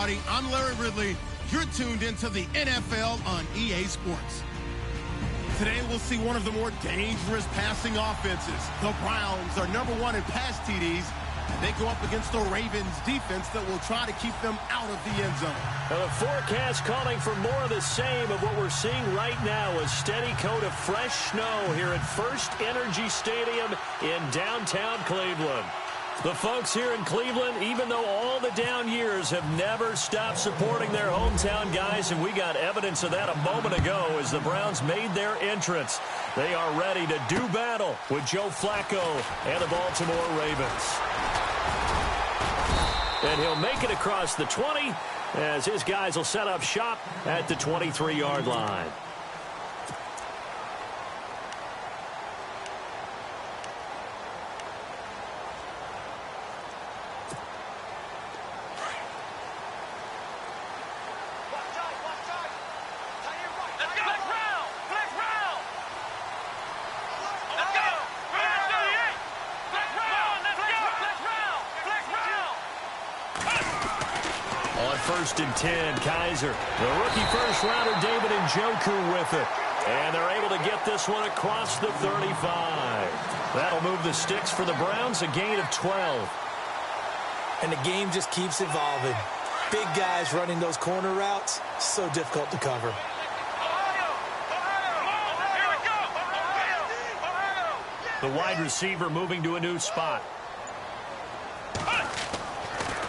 everybody. I'm Larry Ridley. You're tuned into the NFL on EA Sports. Today, we'll see one of the more dangerous passing offenses. The Browns are #1 in pass TDs. They go up against the Ravens defense that will try to keep them out of the end zone. The forecast calling for more of the same of what we're seeing right now, a steady coat of fresh snow here at First Energy Stadium in downtown Cleveland. The folks here in Cleveland, even though all the down years, have never stopped supporting their hometown guys, and we got evidence of that a moment ago as the Browns made their entrance. They are ready to do battle with Joe Flacco and the Baltimore Ravens. And he'll make it across the 20 as his guys will set up shop at the 23-yard line. First and 10, Kaiser. The rookie first-rounder, David Njoku with it. And they're able to get this one across the 35. That'll move the sticks for the Browns, a gain of 12. And the game just keeps evolving. Big guys running those corner routes, so difficult to cover. The wide receiver moving to a new spot.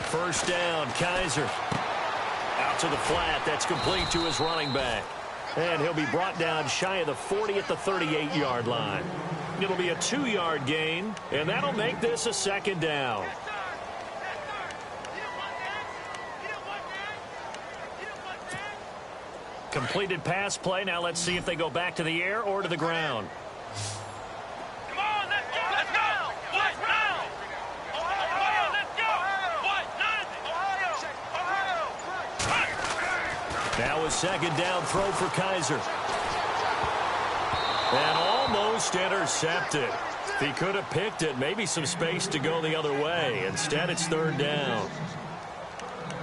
First down, Kaiser. Out to the flat. That's complete to his running back. And he'll be brought down shy of the 40 at the 38-yard line. It'll be a 2-yard gain, and that'll make this a second down. Completed pass play. Now let's see if they go back to the air or to the ground. Now a second down throw for Kaiser. And almost intercepted. If he could have picked it, maybe some space to go the other way. Instead, it's third down.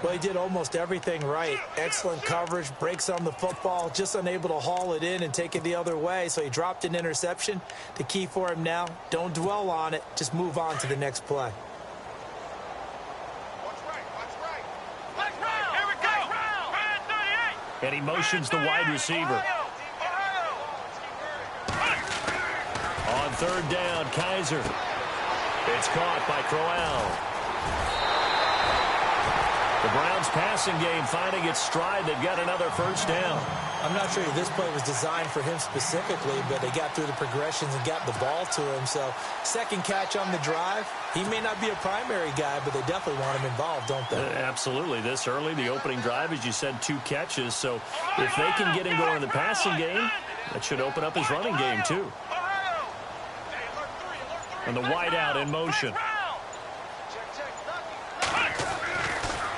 Well, he did almost everything right. Excellent coverage, breaks on the football, just unable to haul it in and take it the other way. So he dropped an interception. The key for him now, don't dwell on it. Just move on to the next play. And he motions the wide receiver. On third down, Kaiser. It's caught by Crowell. The Browns passing game finding its stride. They've got another first down. I'm not sure if this play was designed for him specifically, but they got through the progressions and got the ball to him. So second catch on the drive. He may not be a primary guy, but they definitely want him involved, don't they? Absolutely. This early, the opening drive, as you said, 2 catches. So if they can get him going in the passing game, that should open up his running game too. And the wide out in motion.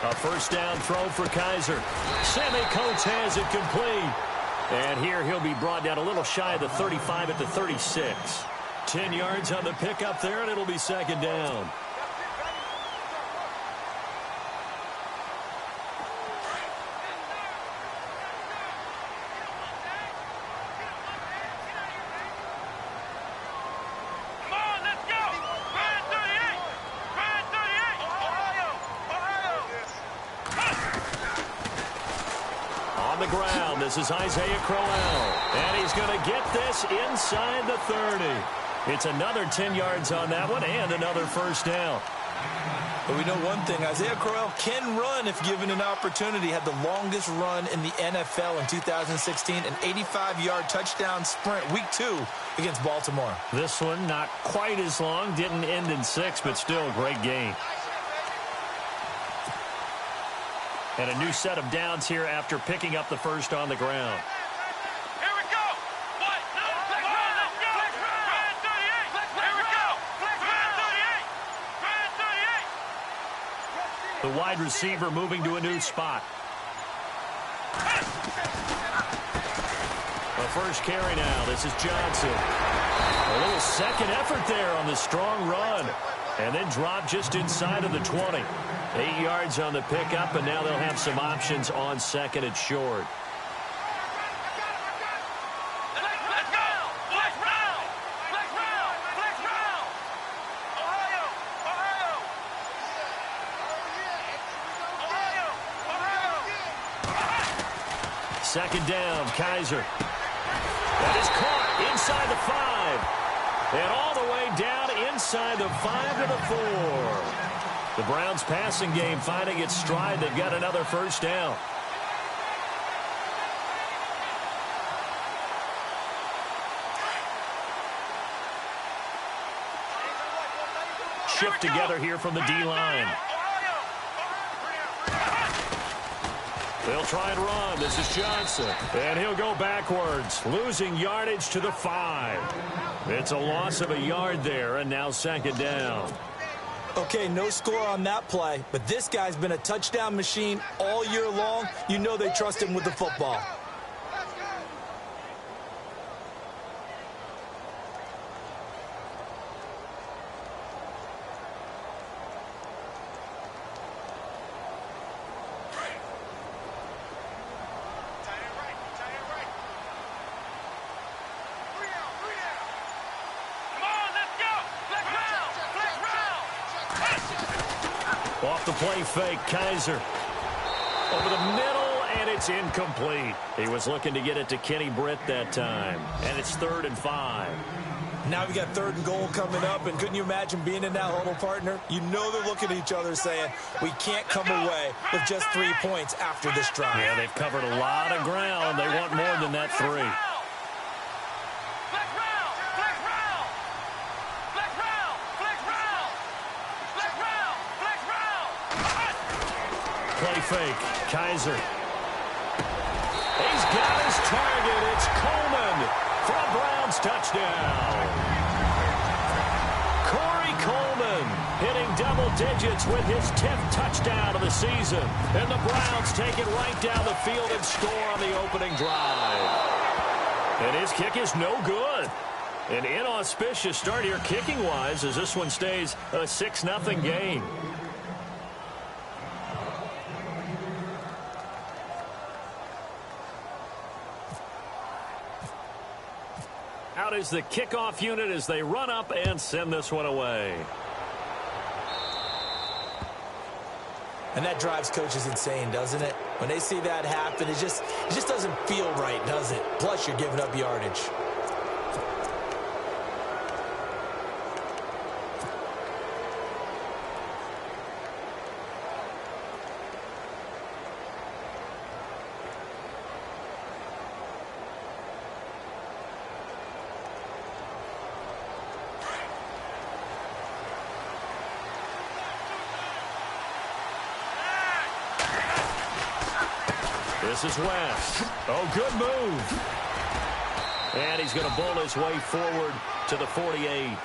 A first down throw for Kaiser. Sammy Coates has it complete. And here he'll be brought down a little shy of the 35 at the 36. 10 yards on the pickup there, and it'll be second down. This is Isaiah Crowell, and he's going to get this inside the 30. It's another 10 yards on that one and another first down. But we know one thing, Isaiah Crowell can run if given an opportunity. Had the longest run in the NFL in 2016, an 85-yard touchdown sprint, week 2 against Baltimore. This one not quite as long, didn't end in 6, but still a great game. And a new set of downs here after picking up the first on the ground. Here we go. The wide receiver moving to a new spot. The first carry now. This is Johnson. A little second effort there on the strong run. And then drop just inside of the 20. 8 yards on the pickup, and now they'll have some options on second and short. Second down, Kaiser. That is caught inside the 5. And all the way down inside the 5 to the 4. The Browns passing game finding its stride. They've got another first down. Shift together here from the D-line. They'll try and run. This is Johnson. And he'll go backwards, losing yardage to the 5. It's a loss of a yard there, and now second down. Okay, no score on that play, but this guy's been a touchdown machine all year long. You know they trust him with the football. Off the play fake, Kaiser. Over the middle, and it's incomplete. He was looking to get it to Kenny Britt that time. And it's 3rd and 5. Now we got 3rd and goal coming up, and couldn't you imagine being in that huddle, partner? You know they're looking at each other saying, we can't come away with just 3 points after this drive. Yeah, they've covered a lot of ground. They want more than that 3. Play fake, Kaiser. He's got his target. It's Coleman for a Browns touchdown. Corey Coleman hitting double digits with his 10th touchdown of the season. And the Browns take it right down the field and score on the opening drive. And his kick is no good. An inauspicious start here kicking-wise as this one stays a 6-0 game. Out is the kickoff unit as they run up and send this one away. And that drives coaches insane, doesn't it? When they see that happen, it just doesn't feel right, does it? Plus, you're giving up yardage. This is West. Oh, good move. And he's going to bowl his way forward to the 48.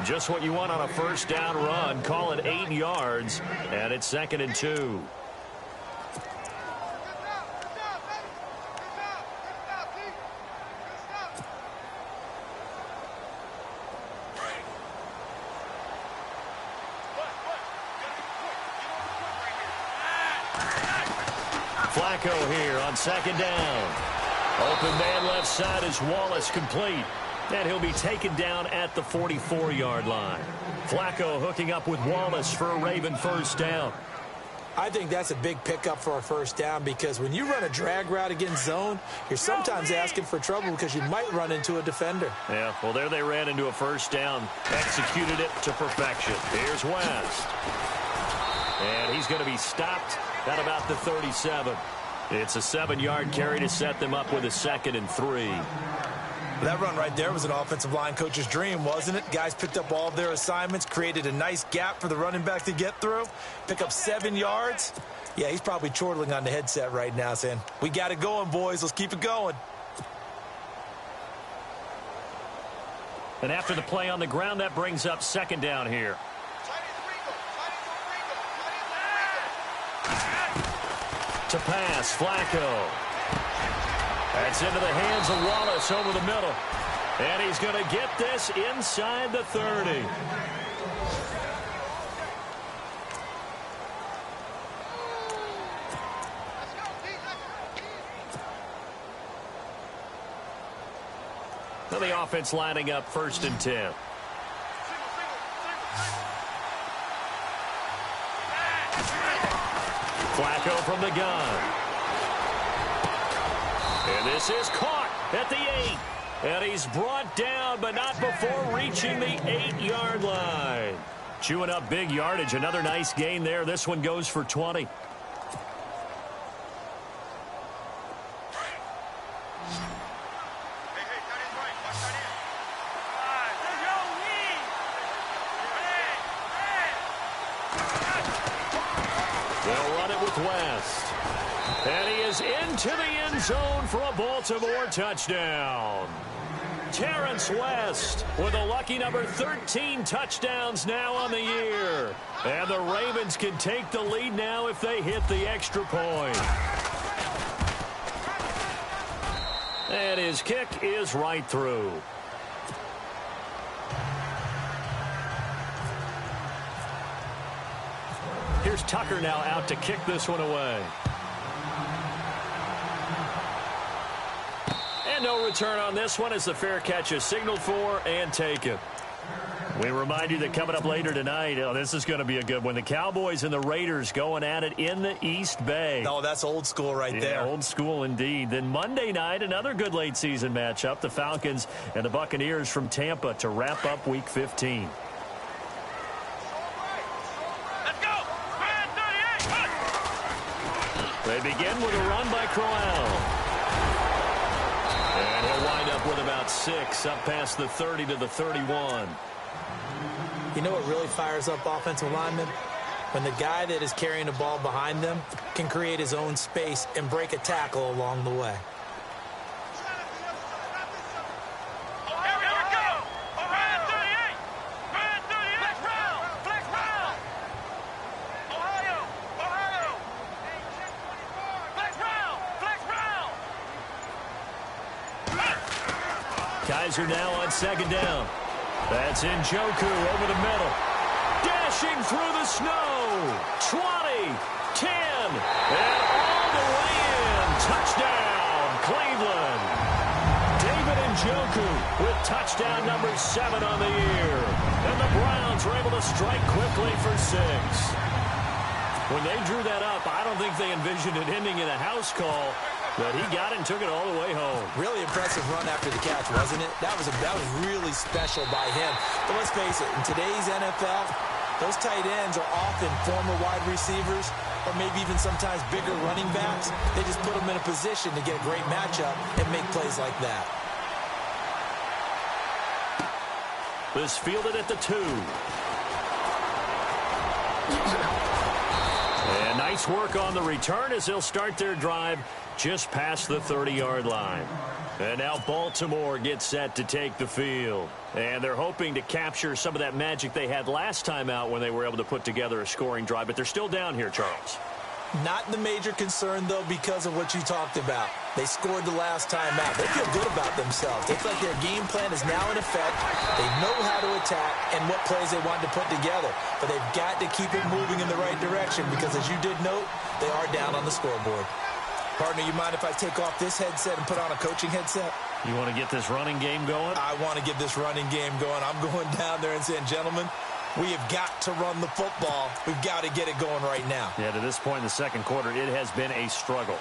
Just what you want on a first down run. Call it 8 yards, and it's 2nd and 2. Flacco here on 2nd down. Open man left side is Wallace, complete. And he'll be taken down at the 44-yard line. Flacco hooking up with Wallace for a Raven first down. I think that's a big pickup for a first down because when you run a drag route against zone, you're sometimes asking for trouble because you might run into a defender. Yeah, well, there they ran into a first down, executed it to perfection. Here's West. And he's going to be stopped at about the 37. It's a 7-yard carry to set them up with a 2nd and 3. That run right there was an offensive line coach's dream, wasn't it? Guys picked up all of their assignments, created a nice gap for the running back to get through, pick up 7 yards. Yeah, he's probably chortling on the headset right now saying, we got it going, boys. Let's keep it going. And after the play on the ground, that brings up 2nd down here. To pass, Flacco. That's into the hands of Wallace over the middle. And he's going to get this inside the 30. Now the offense lining up 1st and 10. Flacco from the gun. And this is caught at the 8. And he's brought down, but not before reaching the 8-yard line. Chewing up big yardage. Another nice gain there. This one goes for 20. They'll run it with West. And he is into the end zone for a Baltimore touchdown. Terrence West with a lucky number 13 touchdowns now on the year. And the Ravens can take the lead now if they hit the extra point. And his kick is right through. Here's Tucker now out to kick this one away. And no return on this one as the fair catch is signaled for and taken. We remind you that coming up later tonight, this is going to be a good one. The Cowboys and the Raiders going at it in the East Bay. Oh, that's old school right there. Old school indeed. Then Monday night, another good late season matchup. The Falcons and the Buccaneers from Tampa to wrap up Week 15. They begin with a run by Crowell. And he'll wind up with about 6 up past the 30 to the 31. You know what really fires up offensive linemen? When the guy that is carrying the ball behind them can create his own space and break a tackle along the way. Kaiser now on 2nd down. That's Njoku over the middle. Dashing through the snow. 20, 10, and all the way in. Touchdown, Cleveland. David Njoku with touchdown number 7 on the year. And the Browns were able to strike quickly for 6. When they drew that up, I don't think they envisioned it ending in a house call. But he got it and took it all the way home. Really impressive run after the catch, wasn't it? That was really special by him. But let's face it, in today's NFL, those tight ends are often former wide receivers or maybe even sometimes bigger running backs. They just put them in a position to get a great matchup and make plays like that. This fielded at the 2. And nice work on the return as they'll start their drive just past the 30-yard line. And now Baltimore gets set to take the field. And they're hoping to capture some of that magic they had last time out when they were able to put together a scoring drive. But they're still down here, Charles. Not the major concern, though, because of what you talked about. They scored the last time out. They feel good about themselves. They feel like their game plan is now in effect. They know how to attack and what plays they want to put together. But they've got to keep it moving in the right direction because, as you did note, they are down on the scoreboard. Partner, you mind if I take off this headset and put on a coaching headset? You want to get this running game going? I want to get this running game going. I'm going down there and saying, gentlemen, we have got to run the football. We've got to get it going right now. Yeah, to this point in the second quarter, it has been a struggle.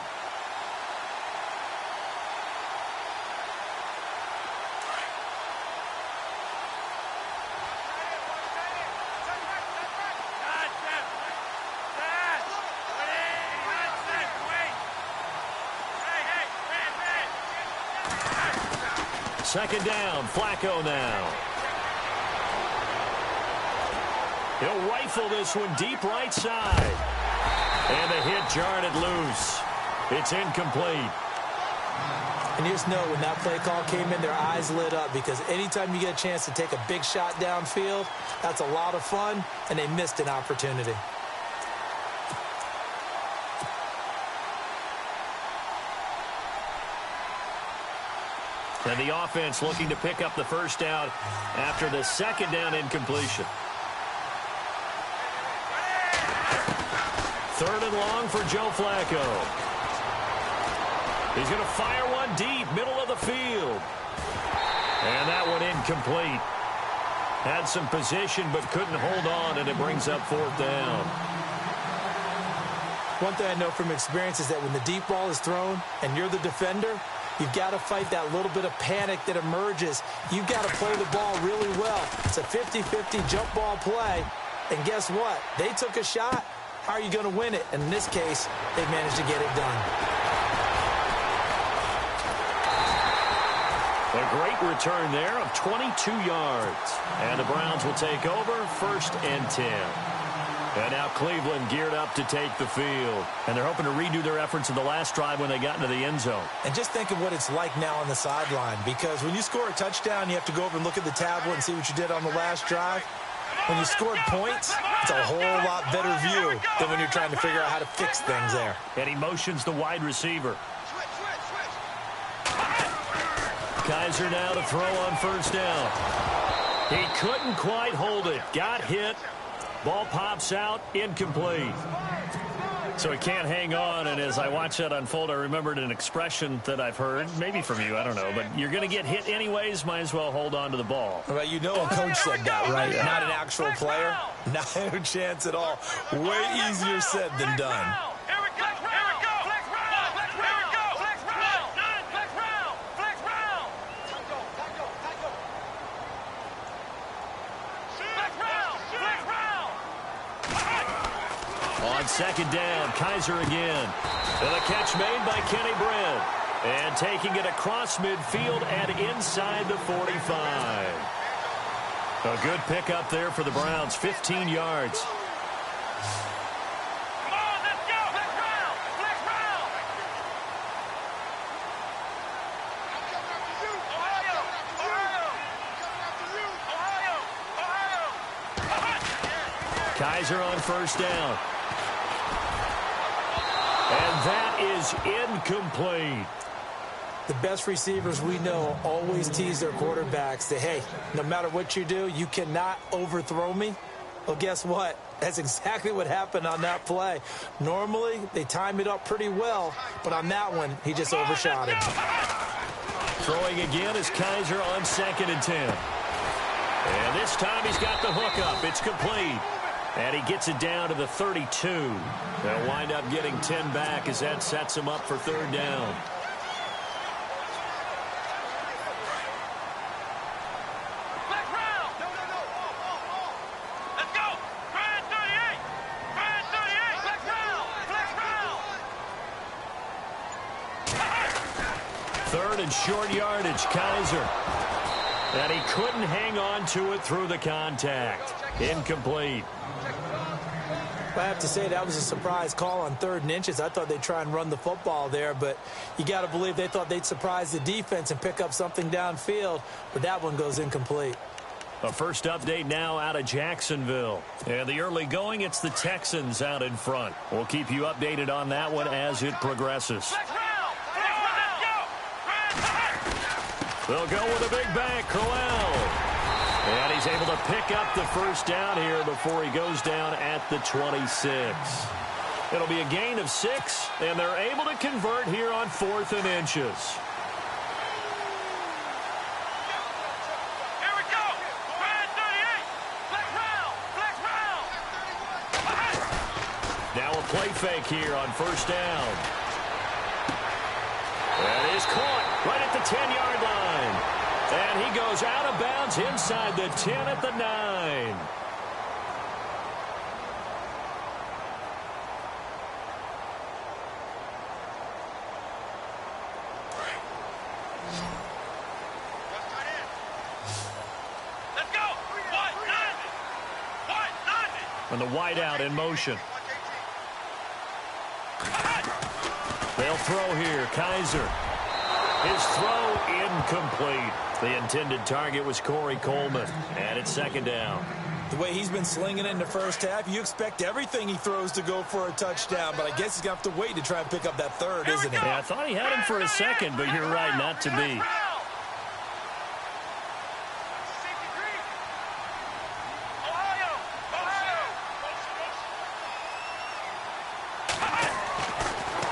Second down, Flacco now. He'll rifle this one deep right side. And the hit jarred it loose. It's incomplete. And you just know when that play call came in, their eyes lit up because anytime you get a chance to take a big shot downfield, that's a lot of fun, and they missed an opportunity. And the offense looking to pick up the first down after the second down incompletion. Third and long for Joe Flacco. He's going to fire one deep, middle of the field. incomplete. Had some position but couldn't hold on, and it brings up 4th down. One thing I know from experience is that when the deep ball is thrown and you're the defender, you've got to fight that little bit of panic that emerges. You've got to play the ball really well. It's a 50-50 jump ball play. And guess what? They took a shot. How are you going to win it? And in this case, they managed to get it done. A great return there of 22 yards. And the Browns will take over 1st and 10. And now Cleveland geared up to take the field. And they're hoping to redo their efforts in the last drive when they got into the end zone. And just think of what it's like now on the sideline. Because when you score a touchdown, you have to go over and look at the tablet and see what you did on the last drive. When you scored points, it's a whole lot better view than when you're trying to figure out how to fix things there. And he motions the wide receiver. Kaiser now to throw on 1st down. He couldn't quite hold it. Got hit. Ball pops out. Incomplete. So he can't hang on, and as I watch that unfold, I remembered an expression that I've heard, maybe from you, I don't know, but you're going to get hit anyways, might as well hold on to the ball. Well, you know a coach said that, right? Not an actual player. Not a chance at all. Way easier said than done. On 2nd down, Kaiser again. And a catch made by Kenny Britt. And taking it across midfield and inside the 45. A good pickup there for the Browns, 15 yards. Come on, let's go. Flex round. Flex round. I'm coming after you. Ohio. Kaiser on 1st down. And that is incomplete. The best receivers we know always tease their quarterbacks that, hey, no matter what you do, you cannot overthrow me. Well, guess what? That's exactly what happened on that play. Normally, they time it up pretty well, but on that one, he just overshot him. Throwing again is Kaiser on 2nd and 10. And this time he's got the hook up. It's complete. And he gets it down to the 32. They'll wind up getting 10 back as that sets him up for 3rd down. Let's go. Grand 38. Grand 38. Flex round. Flex round. 3rd and short yardage, Kaiser. And he couldn't hang on to it through the contact. Incomplete. I have to say that was a surprise call on 3rd and inches. I thought they'd try and run the football there, but you got to believe they thought they'd surprise the defense and pick up something downfield, but that one goes incomplete. A first update now out of Jacksonville. And the early going, it's the Texans out in front. We'll keep you updated on that one as it progresses. They'll go with a big bang, Crowell. And he's able to pick up the 1st down here before he goes down at the 26. It'll be a gain of 6, and they're able to convert here on 4th and inches. Here we go. Grand 38. Flex round. Flex round. Now a play fake here on 1st down. That is caught right at the 10-yard line. And he goes out of bounds inside the 10 at the 9. Let's go. And the wideout in motion. They'll throw here. Kaiser. His throw incomplete. The intended target was Corey Coleman. And it's 2nd down. The way he's been slinging it in the first half, you expect everything he throws to go for a touchdown, but I guess he's going to have to wait to try and pick up that 3rd, isn't he? Yeah, I thought he had him for a second, but you're right, not to be.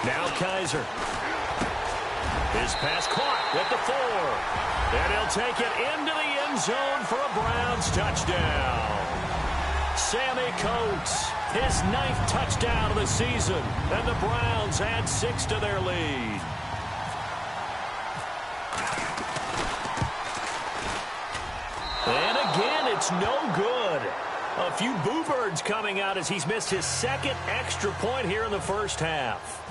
Now Kaiser. His pass caught at the 4. And he'll take it into the end zone for a Browns touchdown. Sammy Coates, his 9th touchdown of the season. And the Browns add 6 to their lead. And again, it's no good. A few boo birds coming out as he's missed his 2nd extra point here in the first half.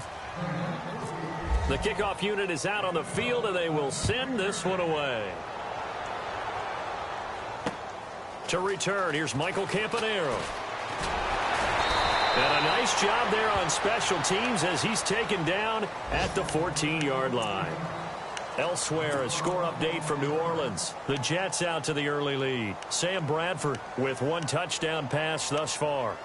The kickoff unit is out on the field, and they will send this one away. To return, here's Michael Campanero. And a nice job there on special teams as he's taken down at the 14-yard line. Elsewhere, a score update from New Orleans. The Jets out to the early lead. Sam Bradford with 1 touchdown pass thus far.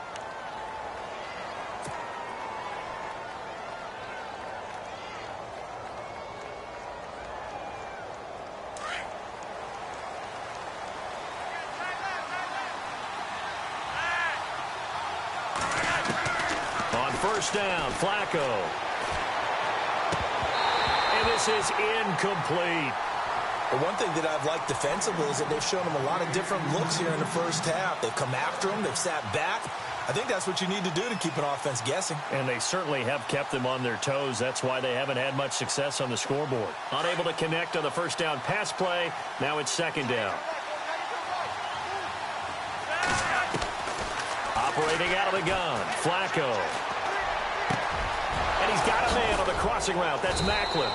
On first down, Flacco. And this is incomplete. The one thing that I've liked defensively is that they've shown him a lot of different looks here in the first half. They've come after him. They've sat back. I think that's what you need to do to keep an offense guessing. And they certainly have kept them on their toes. That's why they haven't had much success on the scoreboard. Unable to connect on the first down pass play. Now it's 2nd down. Operating out of the gun, Flacco. And he's got a man on the crossing route. That's Macklin.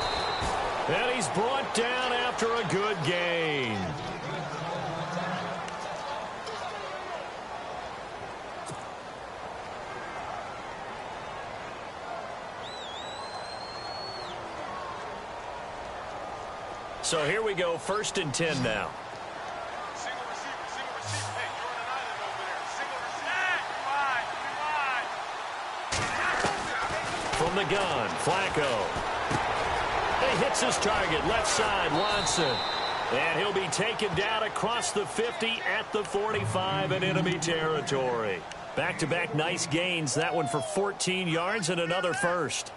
And he's brought down after a good gain. So here we go, 1st and 10 now. From the gun, Flacco. He hits his target, left side, Watson. And he'll be taken down across the 50 at the 45 in enemy territory. Back-to-back nice gains. That one for 14 yards and another first.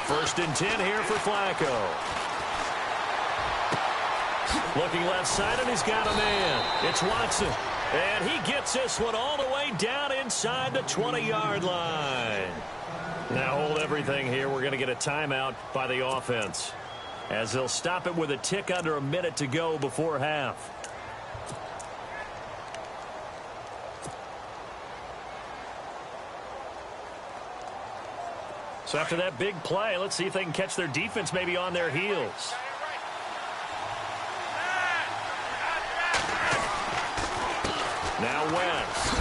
First and 10 here for Flacco. Looking left side, and he's got a man. It's Watson. And he gets this one all the way down inside the 20-yard line. Now hold everything here. We're going to get a timeout by the offense, as they'll stop it with a tick under a minute to go before half. So after that big play, let's see if they can catch their defense maybe on their heels. Now West.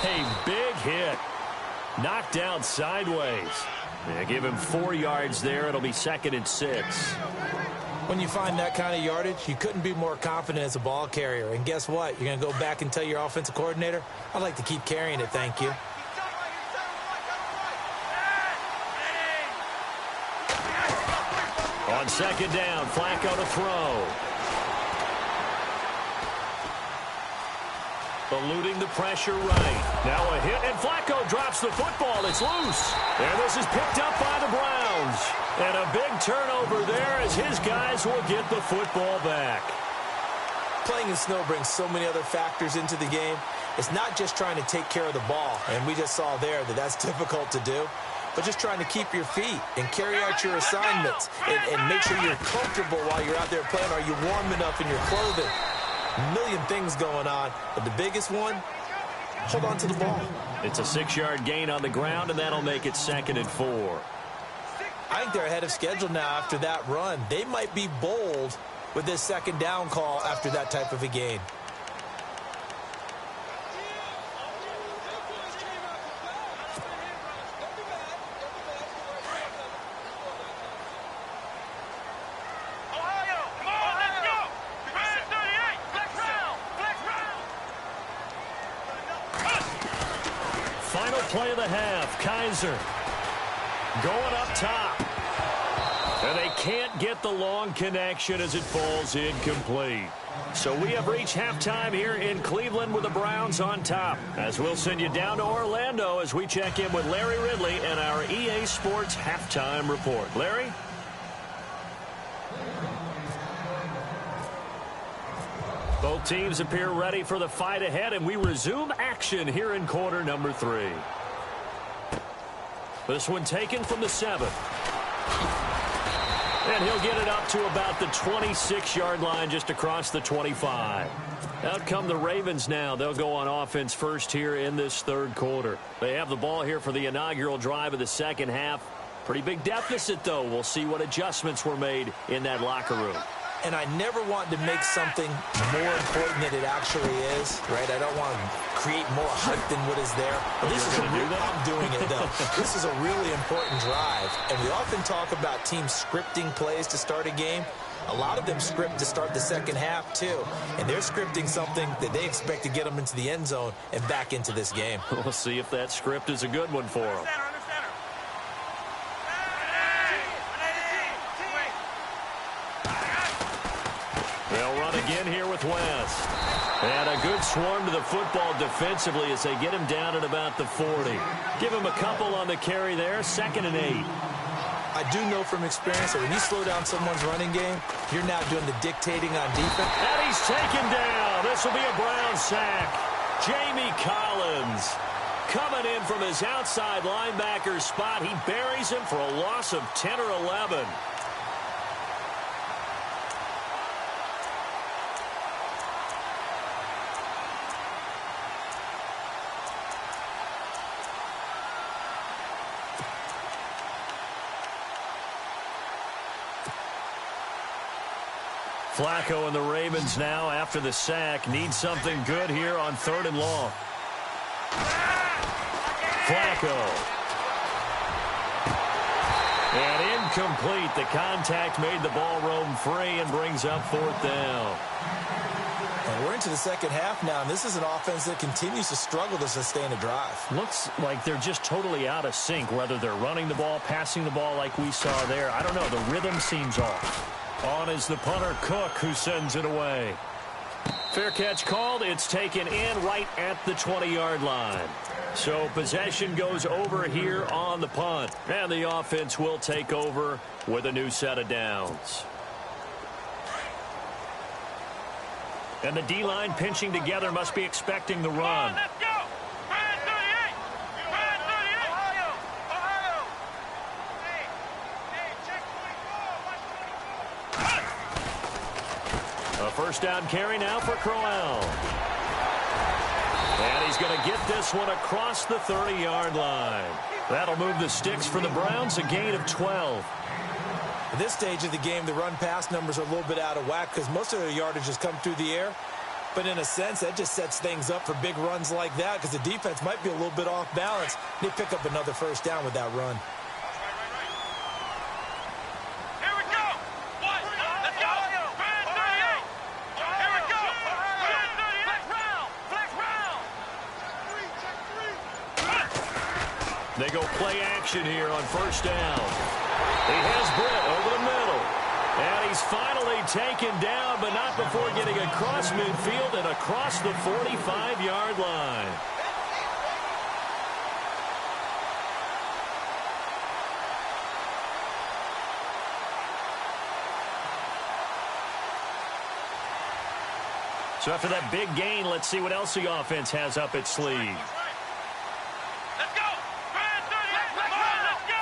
A big hit. Knocked down sideways. Yeah, give him 4 yards there. It'll be 2nd and 6. When you find that kind of yardage, you couldn't be more confident as a ball carrier. And guess what? You're going to go back and tell your offensive coordinator, I'd like to keep carrying it, thank you. On 2nd down, Flacco to throw. Eluding the pressure right. Now a hit, and Flacco drops the football. It's loose. And this is picked up by the Browns. And a big turnover there as his guys will get the football back. Playing in snow brings so many other factors into the game. It's not just trying to take care of the ball, and we just saw there that that's difficult to do, but just trying to keep your feet and carry out your assignments and make sure you're comfortable while you're out there playing. Are you warm enough in your clothing? A million things going on, but the biggest one, hold on to the ball. It's a 6-yard gain on the ground, and that'll make it 2nd and 4. I think they're ahead of schedule now after that run. They might be bold with this 2nd down call after that type of a gain. Ohio, come on, let's go. 38, let's final play of the half. Kaiser going up top. And they can't get the long connection as it falls incomplete. So we have reached halftime here in Cleveland with the Browns on top. As we'll send you down to Orlando as we check in with Larry Ridley and our EA Sports halftime report. Larry? Both teams appear ready for the fight ahead, and we resume action here in quarter number 3. This one taken from the 7. And he'll get it up to about the 26-yard line, just across the 25. Out come the Ravens now. They'll go on offense first here in this third quarter. They have the ball here for the inaugural drive of the second half. Pretty big deficit, though. We'll see what adjustments were made in that locker room. And I never want to make something more important than it actually is, right? I don't want to create more hype than what is there. But this is I'm doing it, though. This is a really important drive. And we often talk about teams scripting plays to start a game. A lot of them script to start the second half, too. And they're scripting something that they expect to get them into the end zone and back into this game. We'll see if that script is a good one for them. They'll run again here with West. And a good swarm to the football defensively as they get him down at about the 40. Give him a couple on the carry there, 2nd and 8. I do know from experience that when you slow down someone's running game, you're now doing the dictating on defense. And he's taken down. This will be a Brown sack. Jamie Collins coming in from his outside linebacker spot. He buries him for a loss of 10 or 11. Flacco and the Ravens now, after the sack, need something good here on 3rd and long. Flacco. And incomplete. The contact made the ball roam free and brings up 4th down. And we're into the second half now, and this is an offense that continues to struggle to sustain a drive. Looks like they're just totally out of sync, whether they're running the ball, passing the ball like we saw there. I don't know. The rhythm seems off. On is the punter, Cook, who sends it away. Fair catch called. It's taken in right at the 20-yard line. So possession goes over here on the punt. And the offense will take over with a new set of downs. And the D-line pinching together, must be expecting the run. Let's go! Brand 38! Brand 38! Ohio! Ohio! Hey, check 24. Watch 24. A first down carry now for Crowell. And he's going to get this one across the 30-yard line. That'll move the sticks for the Browns, a gain of 12. At this stage of the game, the run-pass numbers are a little bit out of whack because most of their yardage has come through the air. But in a sense, that just sets things up for big runs like that because the defense might be a little bit off balance. They pick up another first down with that run. Here we go! What? Let's go! Brand 38! Here we go! Brand 38! Flex round! Flex round! Check three! They go play action here on first down. He has Britt over the middle. And he's finally taken down, but not before getting across midfield and across the 45-yard line. So after that big gain, let's see what else the offense has up its sleeve. Let's go! Brand 38! Let's go!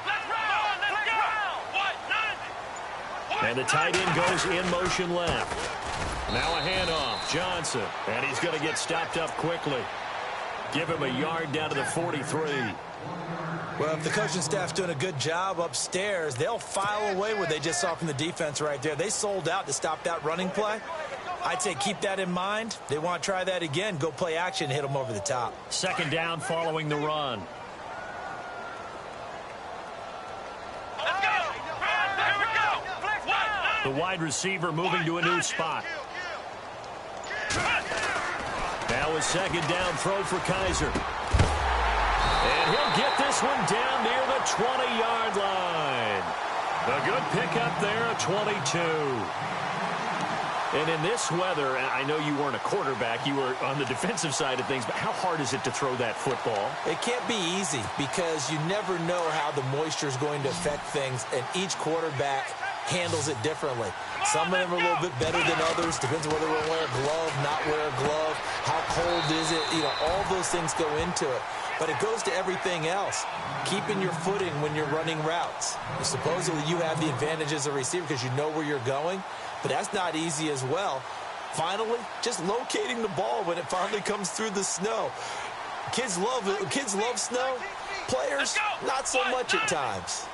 Let's go! What? And the tight end goes in motion left. Now a handoff. Johnson. And he's going to get stopped up quickly. Give him a yard down to the 43. Well, if the coaching staff's doing a good job upstairs, they'll file away what they just saw from the defense right there. They sold out to stop that running play. I'd say keep that in mind. They want to try that again. Go play action, hit them over the top. Second down following the run. Let's go! Here we go! Flex The wide receiver moving to a new spot. Now a second down throw for Kaiser. And he'll get this one down near the 20-yard line. A good pickup there, a 22. And in this weather, I know you weren't a quarterback, you were on the defensive side of things, but how hard is it to throw that football? It can't be easy because you never know how the moisture is going to affect things, and each quarterback handles it differently. Some of them are a little bit better than others. Depends on whether they wear a glove, not wear a glove, how cold is it. You know, all those things go into it. But it goes to everything else. Keeping your footing when you're running routes. Supposedly you have the advantage as a receiver because you know where you're going, but that's not easy as well. Finally, just locating the ball when it finally comes through the snow. Kids love snow. Players, not so much at times.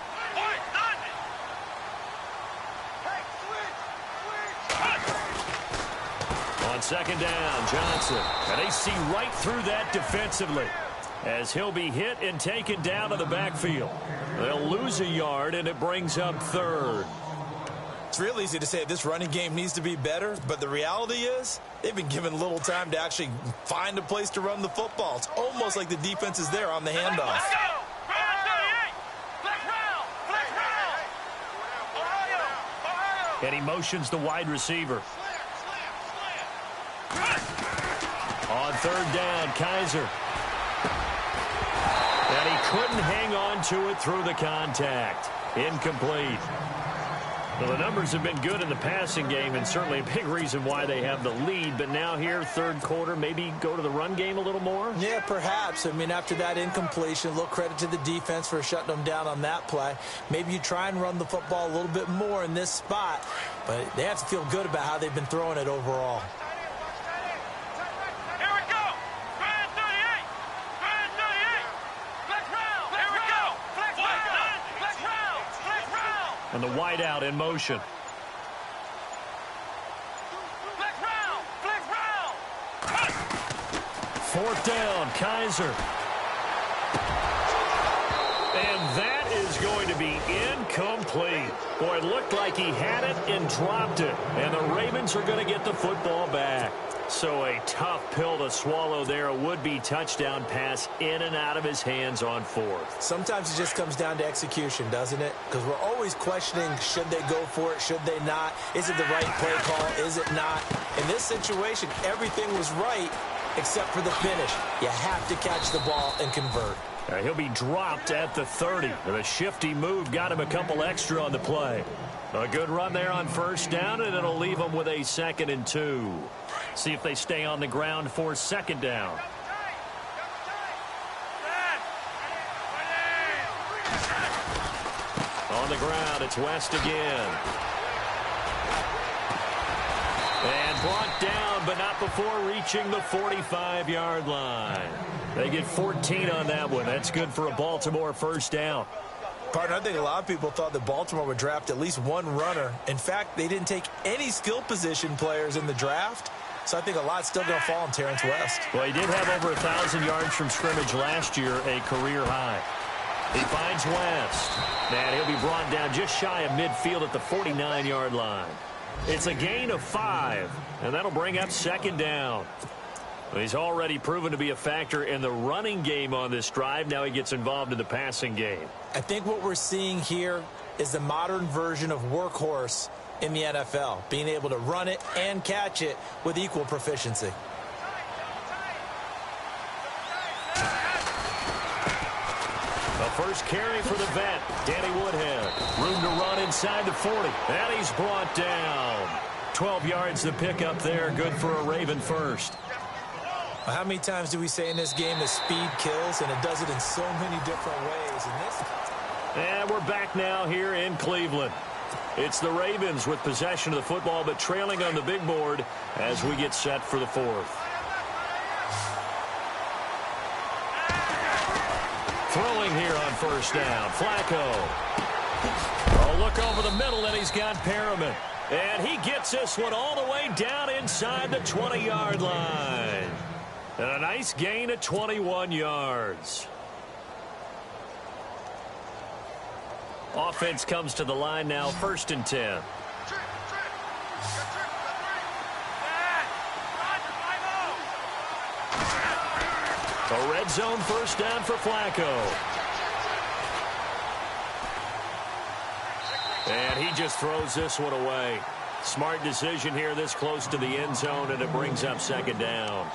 On second down, Johnson. And they see right through that defensively as he'll be hit and taken down to the backfield. They'll lose a yard, and it brings up third. It's real easy to say this running game needs to be better, but the reality is they've been given little time to actually find a place to run the football. It's almost like the defense is there on the handoff. And he motions the wide receiver. On third down, Kaiser. And he couldn't hang on to it through the contact. Incomplete. Well, the numbers have been good in the passing game, and certainly a big reason why they have the lead. But now here, third quarter, maybe go to the run game a little more? Yeah, perhaps. I mean, after that incompletion, a little credit to the defense for shutting them down on that play. Maybe you try and run the football a little bit more in this spot, but they have to feel good about how they've been throwing it overall. And the wide out in motion. Fourth down, Kaiser. And that is going to be incomplete. Boy, it looked like he had it and dropped it. And the Ravens are going to get the football back. So a tough pill to swallow there. A would-be touchdown pass in and out of his hands on fourth. Sometimes it just comes down to execution, doesn't it? Because we're always questioning, should they go for it, should they not? Is it the right play call, is it not? In this situation, everything was right except for the finish. You have to catch the ball and convert. He'll be dropped at the 30. The shifty move got him a couple extra on the play. A good run there on first down, and it'll leave them with a 2nd and 2. See if they stay on the ground for second down. On the ground, it's West again. And brought down, but not before reaching the 45-yard line. They get 14 on that one. That's good for a Baltimore first down. Partner, I think a lot of people thought that Baltimore would draft at least one runner. In fact, they didn't take any skill position players in the draft. So I think a lot's still going to fall on Terrence West. Well, he did have over 1,000 yards from scrimmage last year, a career high. He finds West. And he'll be brought down just shy of midfield at the 49-yard line. It's a gain of 5, and that'll bring up second down. He's already proven to be a factor in the running game on this drive. Now he gets involved in the passing game. I think what we're seeing here is the modern version of workhorse in the NFL, being able to run it and catch it with equal proficiency. The first carry for the vet, Danny Woodhead. Room to run inside the 40, and he's brought down. 12 yards to pick up there, good for a Raven first. How many times do we say in this game that speed kills, and it does it in so many different ways? And we're back now here in Cleveland. It's the Ravens with possession of the football, but trailing on the big board as we get set for the fourth. Throwing here on first down, Flacco. Oh, look over the middle, and he's got Perriman. And he gets this one all the way down inside the 20-yard line. And a nice gain of 21 yards. Offense comes to the line now, 1st and 10. A red zone first down for Flacco. And he just throws this one away. Smart decision here this close to the end zone, and it brings up second down.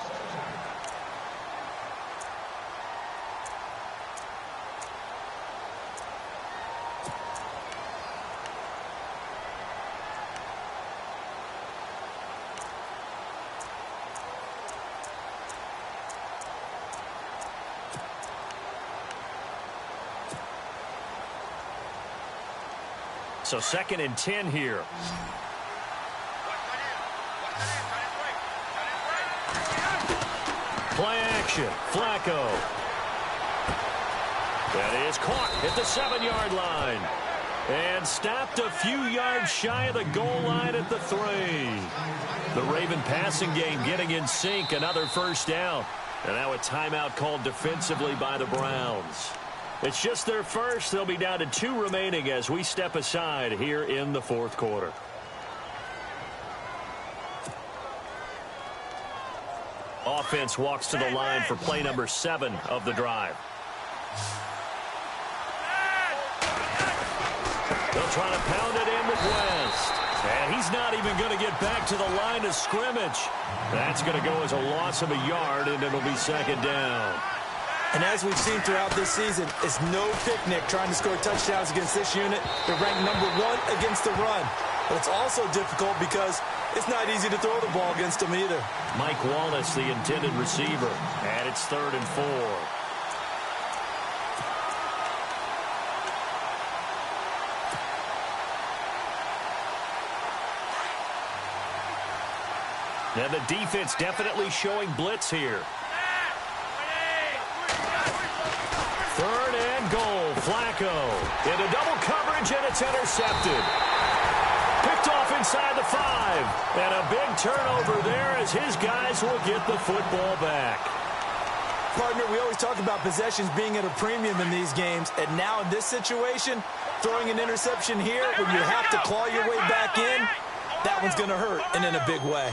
So 2nd and 10 here. Play action. Flacco. That is caught at the 7-yard line. And stopped a few yards shy of the goal line at the 3. The Raven passing game getting in sync. Another first down. And now a timeout called defensively by the Browns. It's just their first. They'll be down to 2 remaining as we step aside here in the 4th quarter. Offense walks to the line for play number 7 of the drive. They'll try to pound it in with West. And he's not even going to get back to the line of scrimmage. That's going to go as a loss of a yard, and it'll be second down. And as we've seen throughout this season, it's no picnic trying to score touchdowns against this unit. They're ranked number 1 against the run. But it's also difficult because it's not easy to throw the ball against them either. Mike Wallace, the intended receiver. And it's 3rd and 4. Now the defense definitely showing blitz here. 3rd and goal. Flacco into double coverage, and it's intercepted. Picked off inside the 5. And a big turnover there as his guys will get the football back. Partner, we always talk about possessions being at a premium in these games. And now in this situation, throwing an interception here when you have to claw your way back in, that one's going to hurt, and in a big way.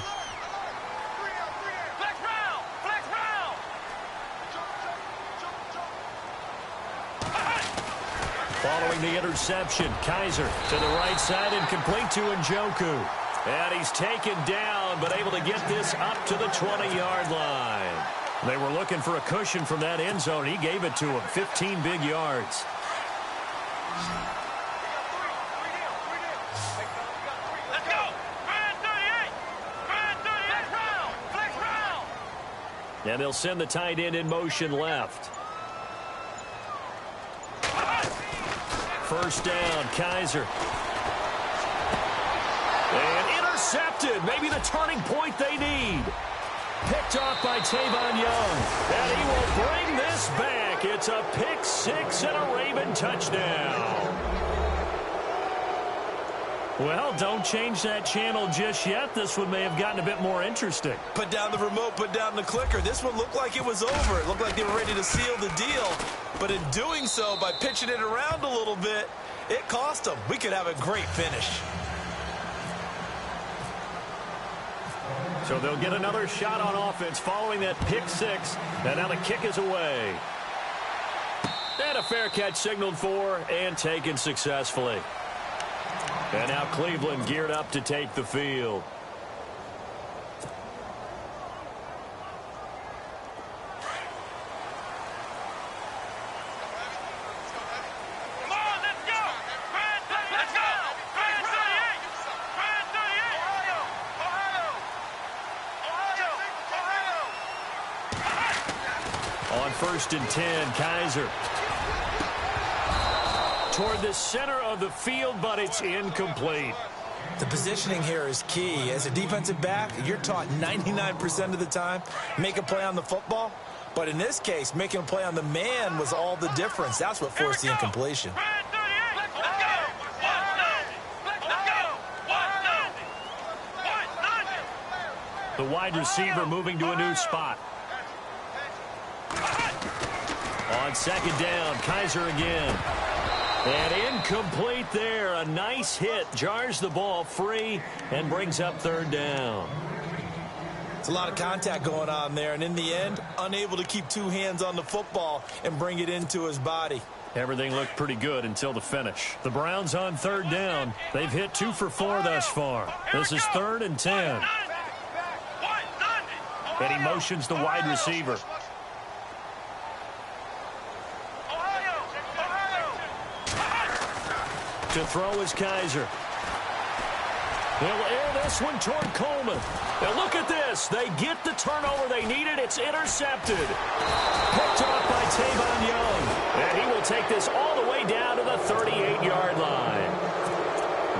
Following the interception, Kaiser to the right side and complete to Njoku. And he's taken down, but able to get this up to the 20-yard line. They were looking for a cushion from that end zone. He gave it to him, 15 big yards. Let's go! 38! And they'll send the tight end in motion left. First down, Kaiser. And intercepted. Maybe the turning point they need. Picked off by Tavon Young. And he will bring this back. It's a pick 6 and a Raven touchdown. Well, don't change that channel just yet. This one may have gotten a bit more interesting. Put down the remote, put down the clicker. This one looked like it was over. It looked like they were ready to seal the deal. But in doing so, by pitching it around a little bit, it cost them. We could have a great finish. So they'll get another shot on offense following that pick 6. And now the kick is away. And a fair catch signaled for and taken successfully. And now Cleveland geared up to take the field. Come on, let's go! Let's go! 38! Ohio! On 1st and 10, Kaiser. Toward the center of the field, but it's incomplete. The positioning here is key. As a defensive back, you're taught 99% of the time, make a play on the football. But in this case, making a play on the man was all the difference. That's what forced the incompletion. The wide receiver moving to a new spot. On 2nd down, Kaiser again. And incomplete there. A nice hit. Jars the ball free and brings up 3rd down. It's a lot of contact going on there, and in the end, unable to keep two hands on the football and bring it into his body. Everything looked pretty good until the finish. The Browns on third down. They've hit 2 for 4 thus far. This is 3rd and 10. And he motions the wide receiver. To throw is Kaiser. They'll air this one toward Coleman. Now look at this. They get the turnover they needed. It's intercepted. Picked off by Tavon Young. And he will take this all the way down to the 38-yard line.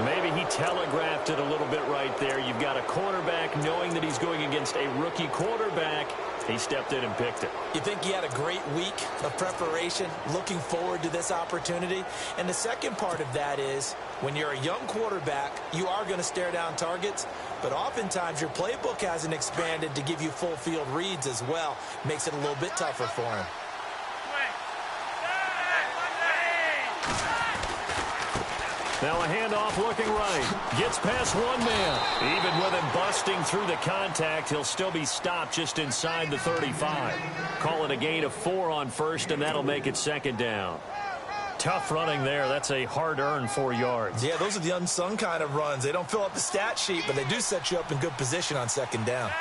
Maybe he telegraphed it a little bit right there. You've got a cornerback knowing that he's going against a rookie quarterback. He stepped in and picked it. You think he had a great week of preparation, looking forward to this opportunity? And the second part of that is, when you're a young quarterback, you are going to stare down targets, but oftentimes your playbook hasn't expanded to give you full field reads as well. Makes it a little bit tougher for him. Now a handoff looking right. Gets past one man. Even with him busting through the contact, he'll still be stopped just inside the 35. Call it a gain of 4 on first, and that'll make it 2nd down. Tough running there. That's a hard-earned 4 yards. Yeah, those are the unsung kind of runs. They don't fill up the stat sheet, but they do set you up in good position on 2nd down.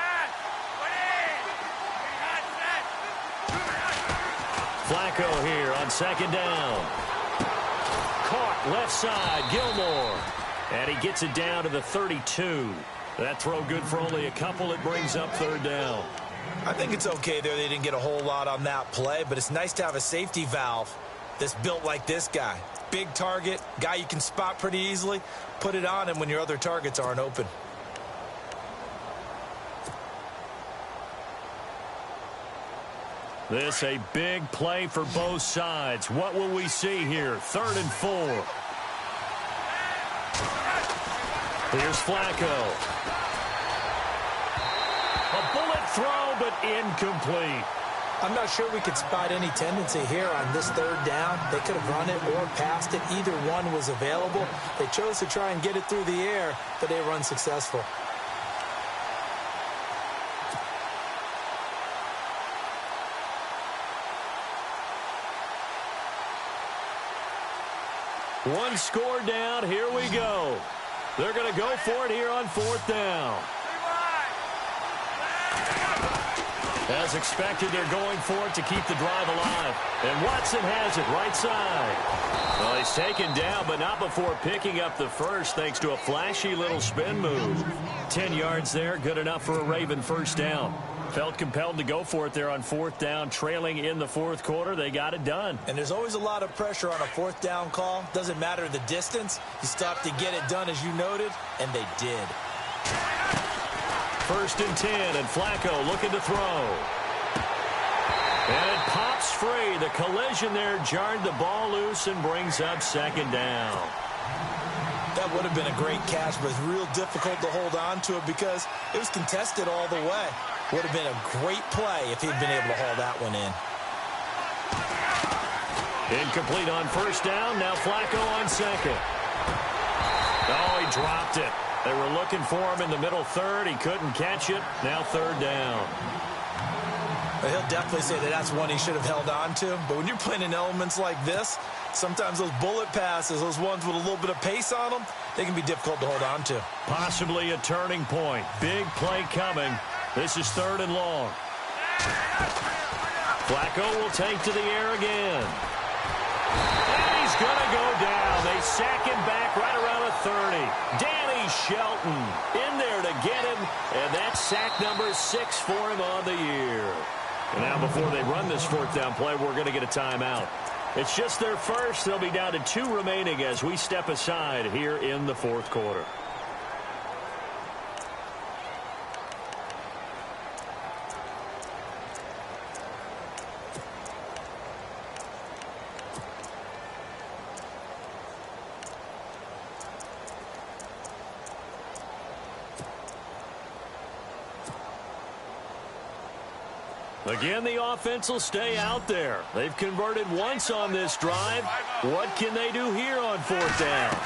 Flacco here on 2nd down. Caught left side, Gilmore. And he gets it down to the 32. That throw good for only a couple. It brings up 3rd down. I think it's okay there. They didn't get a whole lot on that play, but it's nice to have a safety valve that's built like this guy. Big target, guy you can spot pretty easily. Put it on him when your other targets aren't open. This a big play for both sides. What will we see here? 3rd and 4. Here's Flacco. A bullet throw, but incomplete. I'm not sure we could spot any tendency here on this 3rd down. They could have run it or passed it. Either one was available. They chose to try and get it through the air, but they were unsuccessful. One score down. Here we go. They're going to go for it here on 4th down. As expected, they're going for it to keep the drive alive. And Watson has it right side. Well, he's taken down, but not before picking up the first, thanks to a flashy little spin move. 10 yards there, good enough for a Raven 1st down. Felt compelled to go for it there on 4th down, trailing in the 4th quarter. They got it done. And there's always a lot of pressure on a 4th down call. Doesn't matter the distance. You stop to get it done, as you noted, and they did. 1st and 10, and Flacco looking to throw. And it pops free. The collision there jarred the ball loose and brings up 2nd down. That would have been a great catch, but it's real difficult to hold on to it because it was contested all the way. Would have been a great play if he'd been able to haul that one in. Incomplete on 1st down. Now Flacco on 2nd. Oh, he dropped it. They were looking for him in the middle 3rd. He couldn't catch it. Now 3rd down. But he'll definitely say that that's one he should have held on to. But when you're playing in elements like this, sometimes those bullet passes, those ones with a little bit of pace on them, they can be difficult to hold on to. Possibly a turning point. Big play coming. This is 3rd and long. Flacco will take to the air again. And he's going to go down. They sack him back right around the 30. Danny Shelton in there to get him. And that's sack number 6 for him on the year. And now before they run this 4th down play, we're going to get a timeout. It's just their first. They'll be down to 2 remaining as we step aside here in the 4th quarter. Again, the offense will stay out there. They've converted once on this drive. What can they do here on 4th down?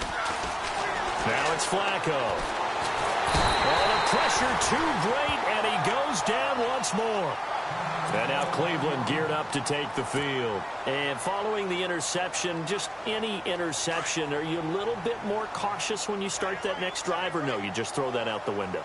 Now it's Flacco. Oh, the pressure too great, and he goes goes down once more. And now Cleveland geared up to take the field. And following the interception, just any interception, are you a little bit more cautious when you start that next drive, or no, you just throw that out the window?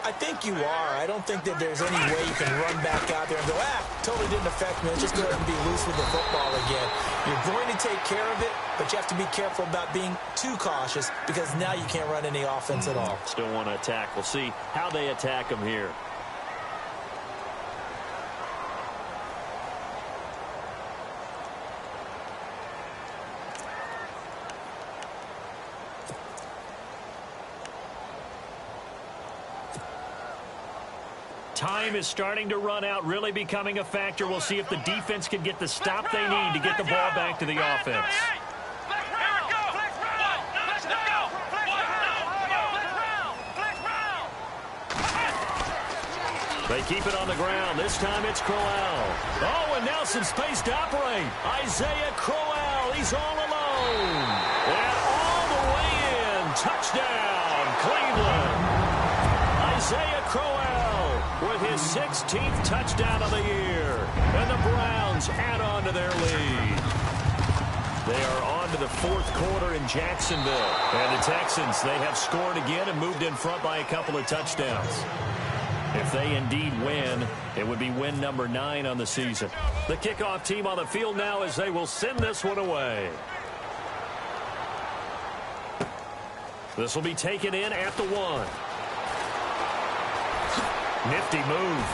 I think you are. I don't think that there's any way you can run back out there and go, totally didn't affect me. Let's just go ahead and be loose with the football again. You're going to take care of it, but you have to be careful about being too cautious because now you can't run any offense at all. Still want to attack. We'll see how they attack them here. Time is starting to run out, really becoming a factor. We'll see if the defense can get the stop they need to get the ball back to the offense. They keep it on the ground. This time it's Crowell. Oh, and now some space to operate. Isaiah Crowell, he's all alone. And all the way in. Touchdown, Cleveland. Isaiah Crowell with his 16th touchdown of the year. And the Browns add on to their lead. They are on to the fourth quarter in Jacksonville. And the Texans, they have scored again and moved in front by a couple of touchdowns. If they indeed win, it would be win number 9 on the season. The kickoff team on the field now as they will send this one away. This will be taken in at the 1. Nifty move.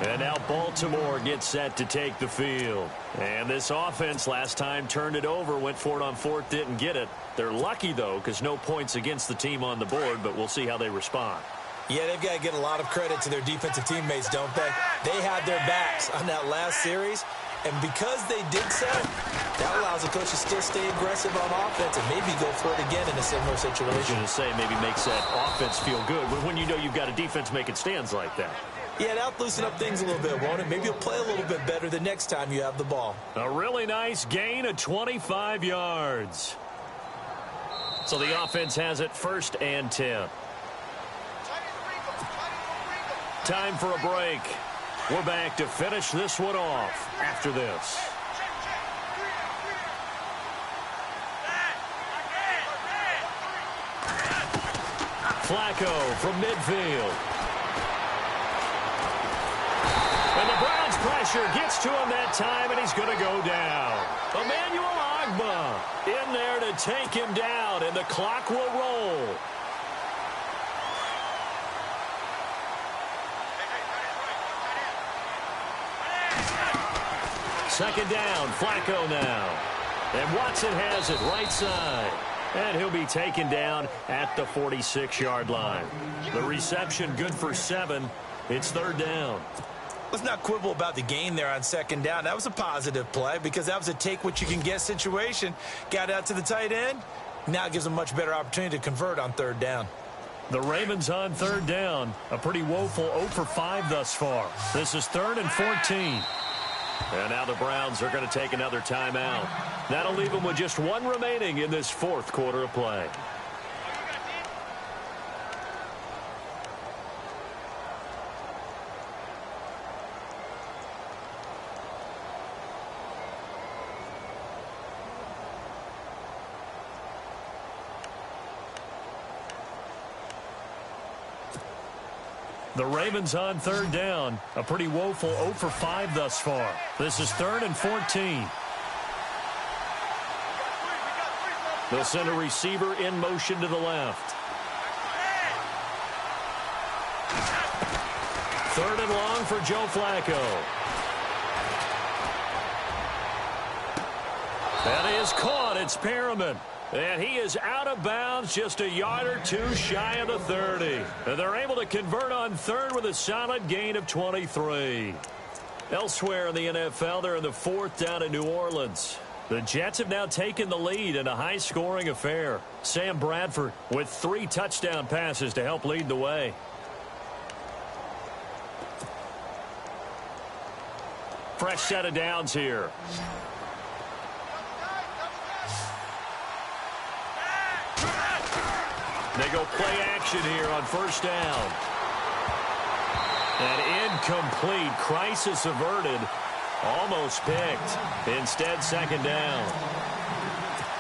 And now Baltimore gets set to take the field. And this offense last time turned it over, went for it on fourth, didn't get it. They're lucky, though, because no points against the team on the board, but we'll see how they respond. Yeah, they've got to get a lot of credit to their defensive teammates, don't they? They had their backs on that last series, and because they did so, that allows the coach to still stay aggressive on offense and maybe go for it again in a similar situation. I was going to say maybe makes that offense feel good, but when you know you've got a defense making stands like that. Yeah, that'll loosen up things a little bit, won't it? Maybe you'll play a little bit better the next time you have the ball. A really nice gain of 25 yards. So the offense has it 1st and 10. Time for a break. We're back to finish this one off after this. Flacco from midfield. And the Browns pressure gets to him that time, and he's going to go down. Emmanuel Ogbah in there to take him down, and the clock will roll. Second down, Flacco now. And Watson has it right side. And he'll be taken down at the 46-yard line. The reception good for 7. It's 3rd down. Let's not quibble about the gain there on 2nd down. That was a positive play because that was a take-what-you-can-get situation. Got out to the tight end. Now it gives them a much better opportunity to convert on 3rd down. The Ravens on 3rd down. A pretty woeful 0 for 5 thus far. This is 3rd and 14. And now the Browns are going to take another timeout. That'll leave them with just 1 remaining in this 4th quarter of play. The Ravens on 3rd down. A pretty woeful 0 for 5 thus far. This is 3rd and 14. They'll send a receiver in motion to the left. 3rd and long for Joe Flacco. That is caught. It's Perriman. And he is out of bounds, just a yard or 2 shy of the 30. And they're able to convert on 3rd with a solid gain of 23. Elsewhere in the NFL, they're in the 4th down in New Orleans. The Jets have now taken the lead in a high-scoring affair. Sam Bradford with 3 touchdown passes to help lead the way. Fresh set of downs here. They go play action here on first down. An incomplete. Crisis averted. Almost picked. Instead, second down.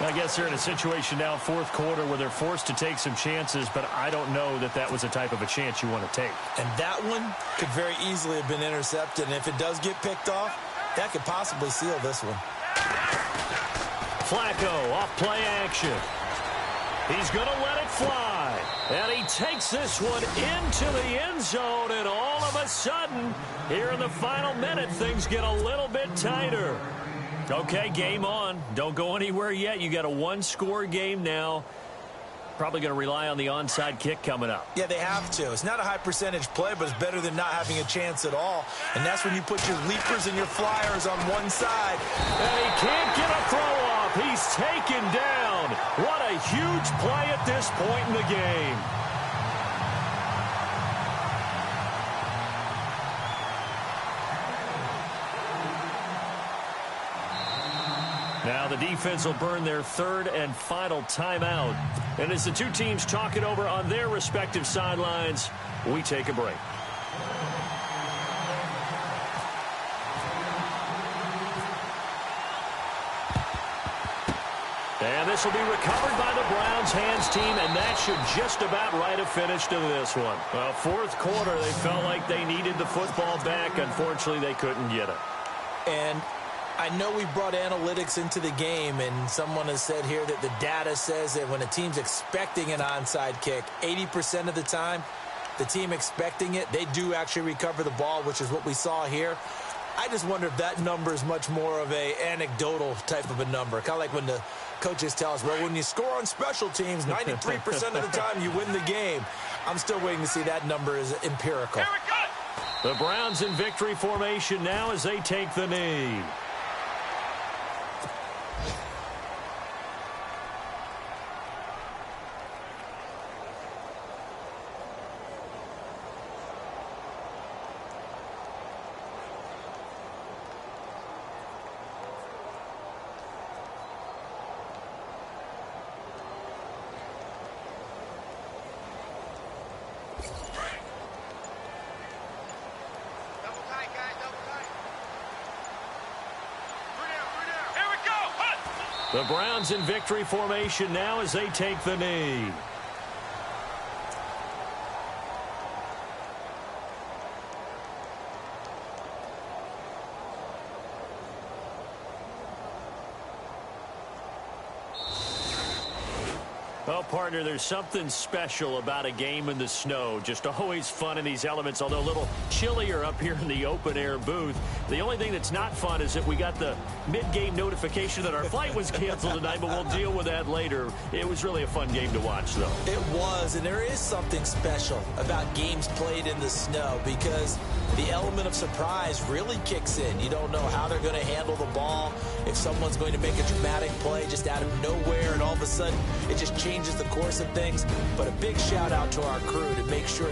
I guess they're in a situation now, fourth quarter, where they're forced to take some chances, but I don't know that that was the type of a chance you want to take. And that one could very easily have been intercepted. And if it does get picked off, that could possibly seal this one. Flacco off play action. He's going to let it fly. And he takes this one into the end zone. And all of a sudden, here in the final minute, things get a little bit tighter. Okay, game on. Don't go anywhere yet. You got a one-score game now. Probably going to rely on the onside kick coming up. Yeah, they have to. It's not a high-percentage play, but it's better than not having a chance at all. And that's when you put your leapers and your flyers on one side. And he can't get a throw off. He's taken down. What a huge play at this point in the game. Now the defense will burn their third and final timeout. And as the two teams talk it over on their respective sidelines, we take a break. And this will be recovered by the Browns hands team, and that should just about write a finish to this one. Well, fourth quarter, they felt like they needed the football back. Unfortunately, they couldn't get it. And I know we brought analytics into the game, and someone has said here that the data says that when a team's expecting an onside kick, 80% of the time, the team expecting it, they do actually recover the ball, which is what we saw here. I just wonder if that number is much more of a anecdotal type of a number. Kind of like when the coaches tell us, well, when you score on special teams, 93% of the time you win the game. I'm still waiting to see that number is empirical. Here we go. The Browns in victory formation now as they take the knee. The Browns in victory formation now as they take the knee. Well, partner, there's something special about a game in the snow. Just always fun in these elements, although a little chillier up here in the open-air booth. The only thing that's not fun is that we got the mid-game notification that our flight was canceled tonight, but we'll deal with that later. It was really a fun game to watch, though. It was, and there is something special about games played in the snow because the element of surprise really kicks in. You don't know how they're going to handle the ball, if someone's going to make a dramatic play just out of nowhere, and all of a sudden it just changes the course of things. But a big shout out to our crew to make sure